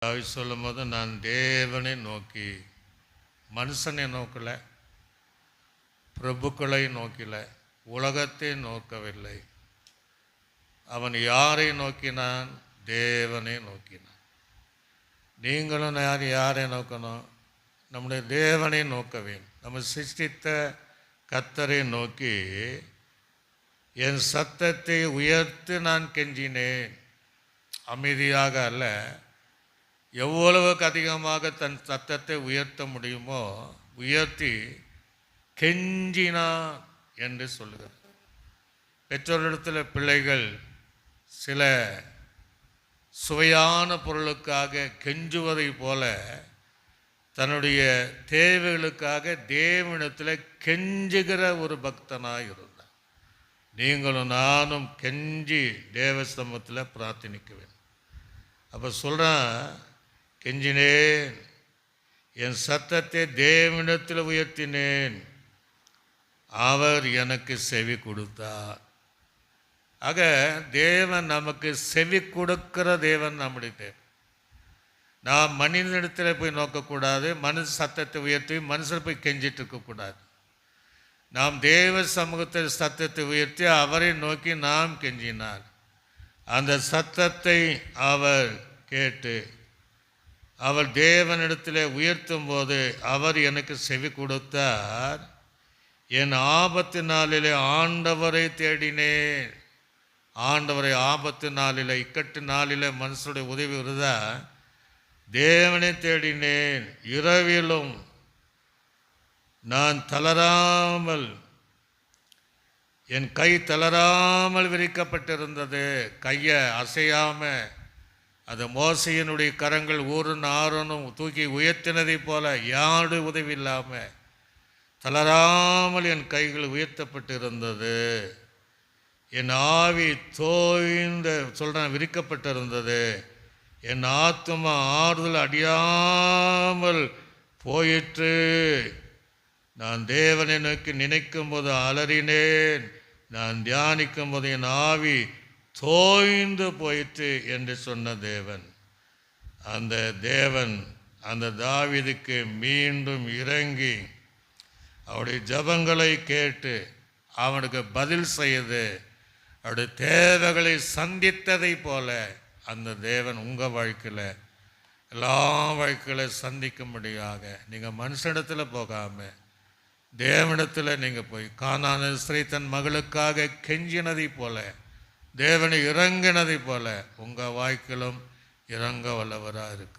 தாவீது சொல்லும்போது, நான் தேவனை நோக்கி, மனுஷனை நோக்கல, பிரபுக்களை நோக்கல, உலகத்தை நோக்கவில்லை. அவன் யாரை நோக்கினான்? தேவனை நோக்கினான். நீங்களும் யாரை நோக்கணும்? நம்முடைய தேவனை நோக்க வேண்டும். நம்ம சிருஷ்டித்த கர்த்தரை நோக்கி, என் சத்தத்தை உயர்த்து நான் கெஞ்சினேன். அமைதியாக அல்ல, எவ்வளவுக்கு அதிகமாக தன் சத்தத்தை உயர்த்த முடியுமோ உயர்த்தி கெஞ்சினான் என்று சொல்லுகிறார். பெற்றோரிடத்தில் பிள்ளைகள் சில சுவையான பொருளுக்காக கெஞ்சுவதை போல தன்னுடைய தேவைகளுக்காக தேவனிடத்தில் கெஞ்சுகிற ஒரு பக்தனாக இருந்தார். நீங்களும் நானும் கெஞ்சி தேவ சமூகத்தில் பிரார்த்தனிக்க வேண்டும். அப்போ சொல்கிறான், கெஞ்சினேன், என் சத்தத்தை தேவனிடத்தில் உயர்த்தினேன், அவர் எனக்கு செவி கொடுத்தார். ஆக தேவன் நமக்கு செவி கொடுக்கிற தேவன் நம்முடைய தேவன். நாம் மனிதனிடத்தில் போய் நோக்கக்கூடாது, மனுஷ சத்தத்தை உயர்த்தி மனுஷர் போய் கெஞ்சிட்டு இருக்கக்கூடாது. நாம் தேவ சமூகத்தில் சத்தத்தை உயர்த்தி அவரை நோக்கி நாம் கெஞ்சினார். அந்த சத்தத்தை அவர் கேட்டு அவர் தேவனிடத்தில் உயர்த்தும் போது அவர் எனக்கு செவி கொடுத்தார். என் ஆபத்து நாளிலே ஆண்டவரை தேடினேன். ஆண்டவரை ஆபத்து நாளில், இக்கட்டு நாளில் மனுஷனுடைய உதவி வருதா? தேவனை தேடினேன். இரவிலும் நான் தளராமல், என் கை தளராமல் விரிக்கப்பட்டிருந்தது. கையை அசையாமல் அந்த மோசையினுடைய கரங்கள் ஊருன்னு ஆறுனும் தூக்கி உயர்த்தினதை போல யாருடைய உதவி இல்லாமல் தளராமல் என் கைகள் உயர்த்தப்பட்டிருந்தது. என் ஆவி தோய்ந்த சொல்கிறேன் விரிக்கப்பட்டிருந்தது. என் ஆத்துமா ஆறுதல் அடியாமல் போயிற்று. நான் தேவனை நோக்கி நினைக்கும் போது அலறினேன். நான் தியானிக்கும் போது என் ஆவி தோய்ந்து போயிற்று என்று சொன்ன தேவன். அந்த தேவன் அந்த தாவீதுக்கு மீண்டும் இறங்கி அவருடைய ஜபங்களை கேட்டு அவனுக்கு பதில் செய்து அவருடைய தேவைகளை சந்தித்ததை போல அந்த தேவன் உங்கள் வாழ்க்கையில் எல்லா வாழ்க்கையில் சந்திக்கும்படியாக நீங்கள் மனுஷனிடத்தில் போகாமல் தேவனிடத்தில் நீங்கள் போய், கானான் ஸ்திரீ தன் மகளுக்காக கெஞ்சினதை போல, தேவனை இறங்கினதை போல உங்கள் வாழ்க்கையிலும் இறங்க வல்லவராக இருக்கு.